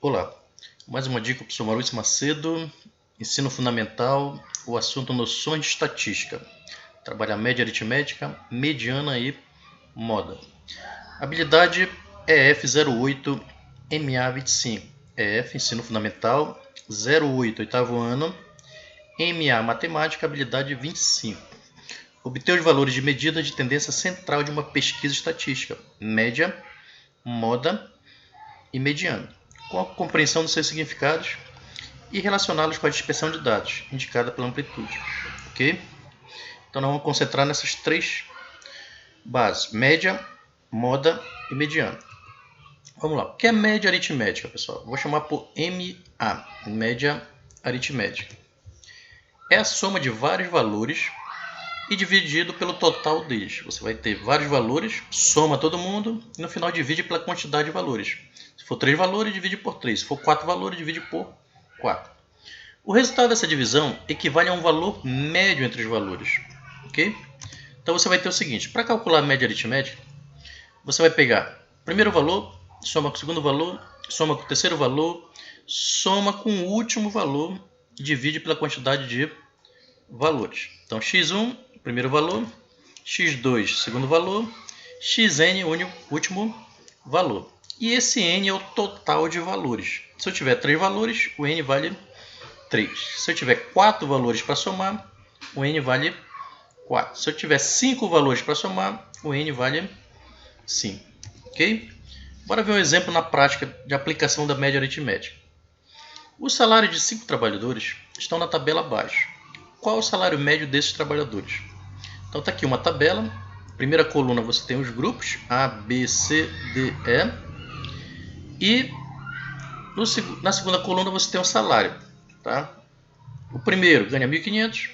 Olá, mais uma dica para o professor Maurício Macedo, ensino fundamental, o assunto noções de estatística. Trabalhar média aritmética, mediana e moda. Habilidade EF08 MA25. EF, ensino fundamental, 08, oitavo ano, MA, matemática, habilidade 25. Obter os valores de medida de tendência central de uma pesquisa estatística, média, moda e mediana, com a compreensão dos seus significados e relacioná-los com a dispersão de dados, indicada pela amplitude. Ok? Então, nós vamos concentrar nessas três bases: média, moda e mediana. Vamos lá. O que é média aritmética, pessoal? Vou chamar por MA, média aritmética. É a soma de vários valores e dividido pelo total deles. Você vai ter vários valores, soma todo mundo e no final divide pela quantidade de valores. Se for 3 valores, divide por 3. Se for 4 valores, divide por 4. O resultado dessa divisão equivale a um valor médio entre os valores. Ok? Então você vai ter o seguinte: para calcular a média aritmética, você vai pegar o primeiro valor, soma com o segundo valor, soma com o terceiro valor, soma com o último valor e divide pela quantidade de valores. Então x1, primeiro valor, x2, segundo valor, xn, último valor. E esse n é o total de valores. Se eu tiver 3 valores, o n vale 3. Se eu tiver 4 valores para somar, o n vale 4. Se eu tiver 5 valores para somar, o n vale 5. Ok? Bora ver um exemplo na prática de aplicação da média aritmética. Os salários de 5 trabalhadores estão na tabela abaixo. Qual o salário médio desses trabalhadores? Então está aqui uma tabela. Primeira coluna você tem os grupos A, B, C, D, E. E na segunda coluna você tem o salário. Tá? O primeiro ganha 1.500,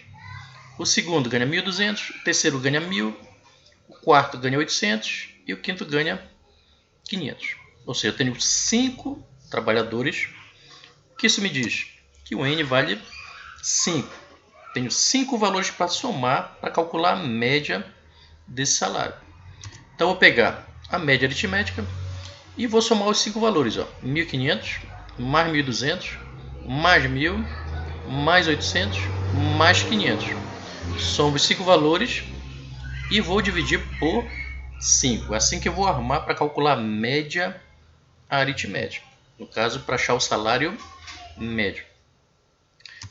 o segundo ganha 1.200, o terceiro ganha 1.000, o quarto ganha 800 e o quinto ganha 500. Ou seja, eu tenho 5 trabalhadores. O que isso me diz? Que o N vale 5. Tenho 5 valores para somar para calcular a média desse salário. Então, eu vou pegar a média aritmética e vou somar os 5 valores. 1.500 mais 1.200 mais 1.000 mais 800 mais 500. Somo os 5 valores e vou dividir por 5. É assim que eu vou arrumar para calcular a média aritmética. No caso, para achar o salário médio.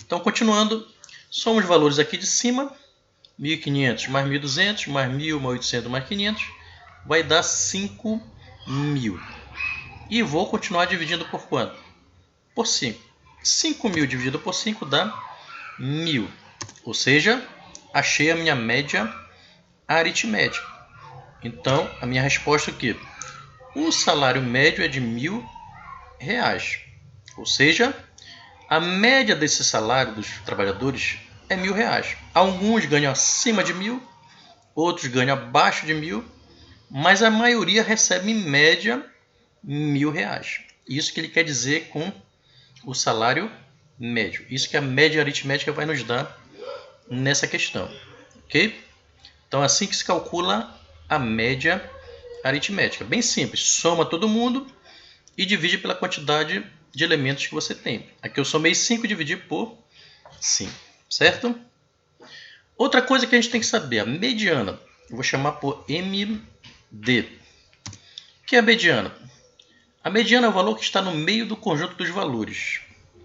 Então, continuando, somo os valores aqui de cima. 1.500 mais 1.200 mais 1.000 mais 800 mais 500 vai dar 5.000. E vou continuar dividindo por quanto? Por 5. 5.000 dividido por 5 dá 1.000. Ou seja, achei a minha média aritmética. Então, a minha resposta aqui: o salário médio é de R$1.000. Ou seja, a média desse salário dos trabalhadores é R$1.000. Alguns ganham acima de 1.000, outros ganham abaixo de 1.000, mas a maioria recebe em média R$1.000. Isso que ele quer dizer com o salário médio. Isso que a média aritmética vai nos dar nessa questão. Ok? Então, é assim que se calcula a média aritmética. Bem simples. Soma todo mundo e divide pela quantidade de elementos que você tem. Aqui eu somei 5 e dividi por 5. Certo? Outra coisa que a gente tem que saber, a mediana. Eu vou chamar por MD. O que é a mediana? A mediana é o valor que está no meio do conjunto dos valores.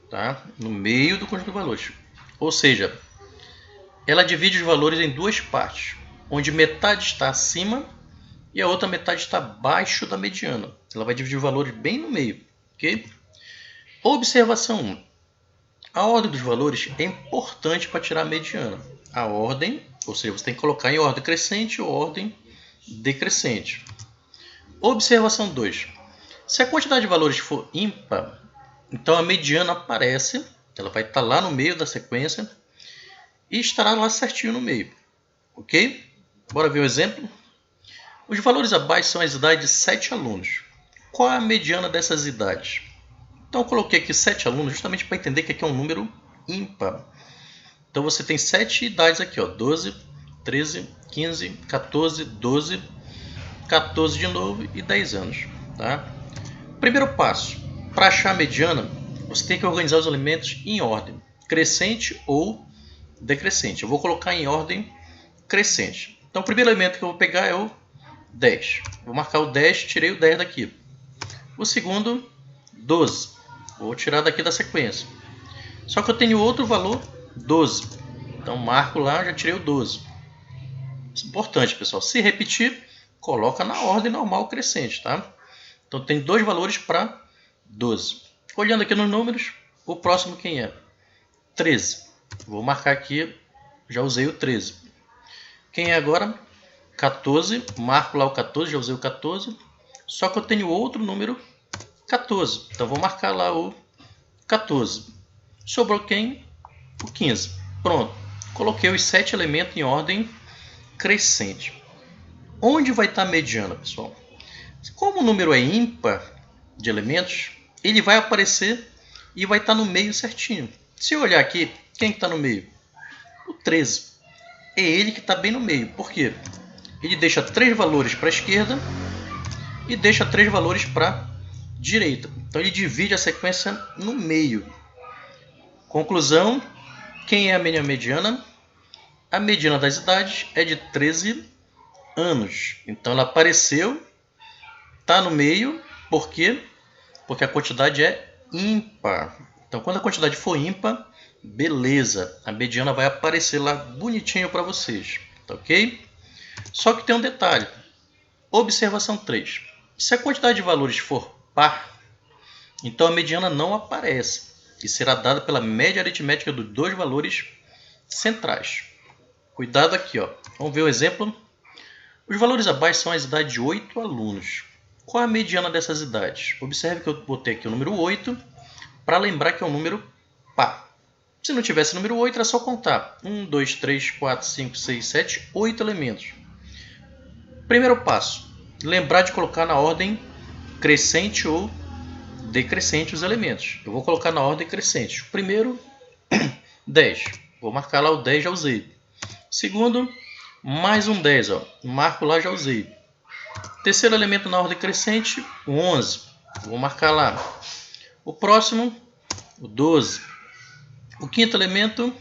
Tá? No meio do conjunto de valores. Ou seja, ela divide os valores em duas partes, onde metade está acima e a outra metade está abaixo da mediana. Ela vai dividir os valores bem no meio. Okay? Observação 1. A ordem dos valores é importante para tirar a mediana. A ordem, ou seja, você tem que colocar em ordem crescente ou ordem decrescente. Observação 2. Se a quantidade de valores for ímpar, então a mediana aparece, ela vai estar lá no meio da sequência e estará lá certinho no meio. Ok? Bora ver um exemplo? Os valores abaixo são as idades de 7 alunos. Qual é a mediana dessas idades? Então eu coloquei aqui 7 alunos justamente para entender que aqui é um número ímpar. Então você tem 7 idades aqui, 12, 13, 15, 14, 12, 14 de novo e 10 anos. Tá? Primeiro passo. Para achar a mediana, você tem que organizar os elementos em ordem crescente ou decrescente. Eu vou colocar em ordem crescente. Então o primeiro elemento que eu vou pegar é o 10. Vou marcar o 10, tirei o 10 daqui. O segundo, 12. Vou tirar daqui da sequência. Só que eu tenho outro valor, 12. Então marco lá, já tirei o 12. Isso é importante, pessoal. Se repetir, coloca na ordem normal crescente, tá? Então tem dois valores para 12. Olhando aqui nos números, o próximo quem é? 13. Vou marcar aqui, já usei o 13. Quem é agora? 14. Marco lá o 14, já usei o 14. Só que eu tenho outro número 14. Então vou marcar lá o 14. Sobrou quem? O 15. Pronto. Coloquei os 7 elementos em ordem crescente. Onde vai estar a mediana, pessoal? Como o número é ímpar de elementos, ele vai aparecer e vai estar no meio certinho. Se eu olhar aqui, quem está no meio? O 13. É ele que está bem no meio. Por quê? Ele deixa 3 valores para a esquerda e deixa 3 valores para a direita. Então ele divide a sequência no meio. Conclusão, quem é a minha mediana? A mediana das idades é de 13 anos. Então ela apareceu, está no meio. Por quê? Porque a quantidade é ímpar. Então quando a quantidade for ímpar, beleza, a mediana vai aparecer lá bonitinho para vocês, tá ok? Só que tem um detalhe. Observação 3. Se a quantidade de valores for par, então a mediana não aparece e será dada pela média aritmética dos dois valores centrais. Cuidado aqui, ó. Vamos ver o exemplo. Os valores abaixo são as idades de 8 alunos. Qual a mediana dessas idades? Observe que eu botei aqui o número 8 para lembrar que é um número par. Se não tivesse número 8, era só contar. 1, 2, 3, 4, 5, 6, 7, 8 elementos. Primeiro passo, lembrar de colocar na ordem crescente ou decrescente os elementos. Eu vou colocar na ordem crescente. O primeiro, 10. Vou marcar lá o 10, já usei. Segundo, mais um 10. Ó. Marco lá, já usei. Terceiro elemento na ordem crescente, 11. Vou marcar lá. O próximo, o 12. O quinto elemento,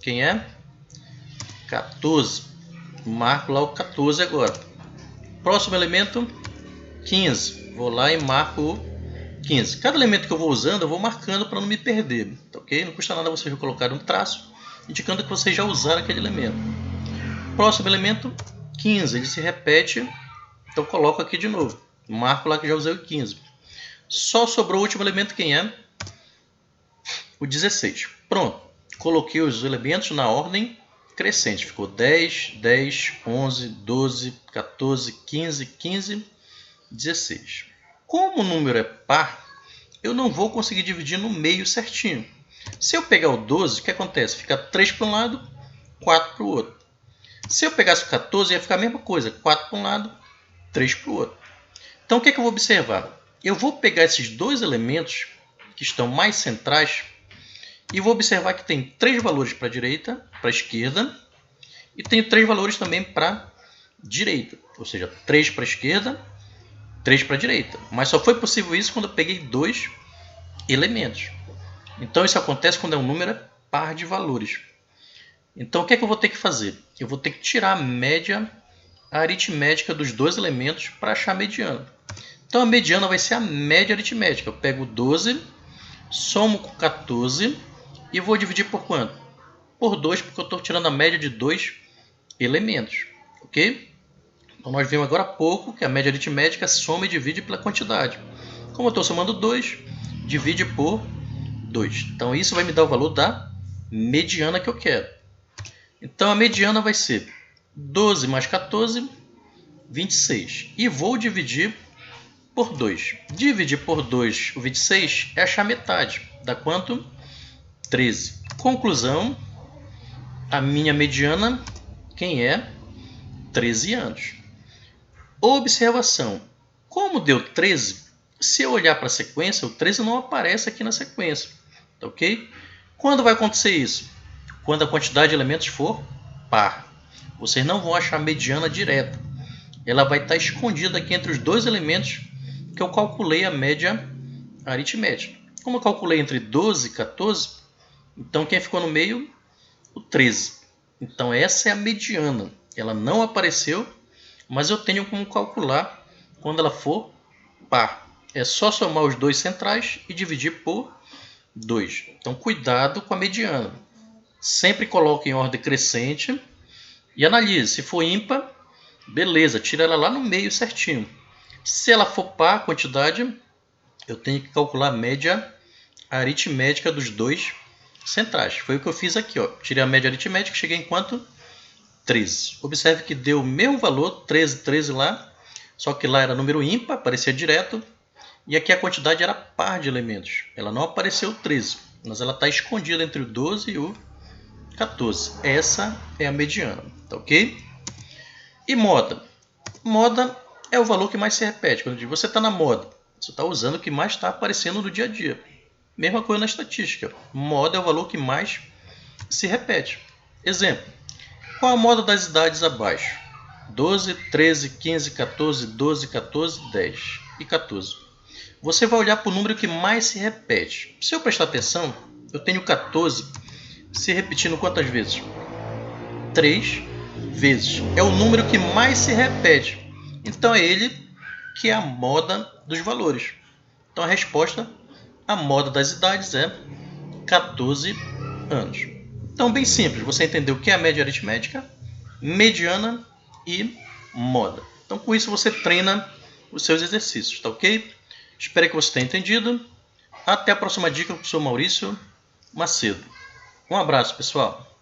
quem é? 14. Marco lá o 14 agora. Próximo elemento, 15. Vou lá e marco o 15. Cada elemento que eu vou usando, eu vou marcando para não me perder. Tá ok? Não custa nada vocês colocarem um traço indicando que vocês já usaram aquele elemento. Próximo elemento, 15. Ele se repete, então coloco aqui de novo. Marco lá que já usei o 15. Só sobrou o último elemento, quem é? O 16. Pronto. Coloquei os elementos na ordem crescente. Ficou 10, 10, 11, 12, 14, 15, 15, 16. Como o número é par, eu não vou conseguir dividir no meio certinho. Se eu pegar o 12, o que acontece? Fica 3 para um lado, 4 para o outro. Se eu pegasse o 14, ia ficar a mesma coisa. 4 para um lado, 3 para o outro. Então o que eu vou observar? Eu vou pegar esses dois elementos que estão mais centrais e vou observar que tem 3 valores para a direita, para a esquerda, e tem 3 valores também para a direita. Ou seja, 3 para a esquerda, 3 para a direita. Mas só foi possível isso quando eu peguei 2 elementos. Então isso acontece quando é um número par de valores. Então o que é que eu vou ter que fazer? Eu vou ter que tirar a média aritmética dos dois elementos para achar a mediana. Então a mediana vai ser a média aritmética. Eu pego 12, somo com 14 e vou dividir por quanto? Por 2, porque eu estou tirando a média de 2 elementos. Ok? Então nós vimos agora há pouco que a média aritmética soma e divide pela quantidade. Como eu estou somando 2, divide por 2. Então isso vai me dar o valor da mediana que eu quero. Então a mediana vai ser 12 mais 14, 26. E vou dividir por 2. Dividir por 2, o 26, é achar metade. Dá quanto? 13. Conclusão, a minha mediana, quem é? 13 anos. Observação. Como deu 13, se eu olhar para a sequência, o 13 não aparece aqui na sequência. Tá ok? Quando vai acontecer isso? Quando a quantidade de elementos for par. Vocês não vão achar a mediana direta. Ela vai estar escondida aqui entre os dois elementos que eu calculei a média aritmética. Como eu calculei entre 12 e 14, então quem ficou no meio? O 13. Então essa é a mediana. Ela não apareceu, mas eu tenho como calcular quando ela for par. É só somar os dois centrais e dividir por 2. Então cuidado com a mediana. Sempre coloque em ordem crescente e analise. Se for ímpar, beleza, tira ela lá no meio certinho. Se ela for par, a quantidade, eu tenho que calcular a média aritmética dos dois centrais. Foi o que eu fiz aqui. Ó. Tirei a média aritmética e cheguei em quanto? 13. Observe que deu o mesmo valor, 13, 13 lá, só que lá era número ímpar, aparecia direto, e aqui a quantidade era par de elementos. Ela não apareceu 13, mas ela está escondida entre o 12 e o 14. Essa é a mediana, tá ok? E moda. Moda é o valor que mais se repete. Quando eu digo você está na moda, você está usando o que mais está aparecendo no dia a dia. Mesma coisa na estatística. Moda é o valor que mais se repete. Exemplo. Qual a moda das idades abaixo? 12, 13, 15, 14, 12, 14, 10 e 14. Você vai olhar para o número que mais se repete. Se eu prestar atenção, eu tenho 14 se repetindo quantas vezes? 3 vezes. É o número que mais se repete. Então é ele que é a moda dos valores. Então a resposta, a moda das idades é 14 anos. Então bem simples, você entendeu o que é a média aritmética, mediana e moda. Então com isso você treina os seus exercícios, tá ok? Espero que você tenha entendido. Até a próxima dica com o professor Maurício Macedo. Um abraço, pessoal.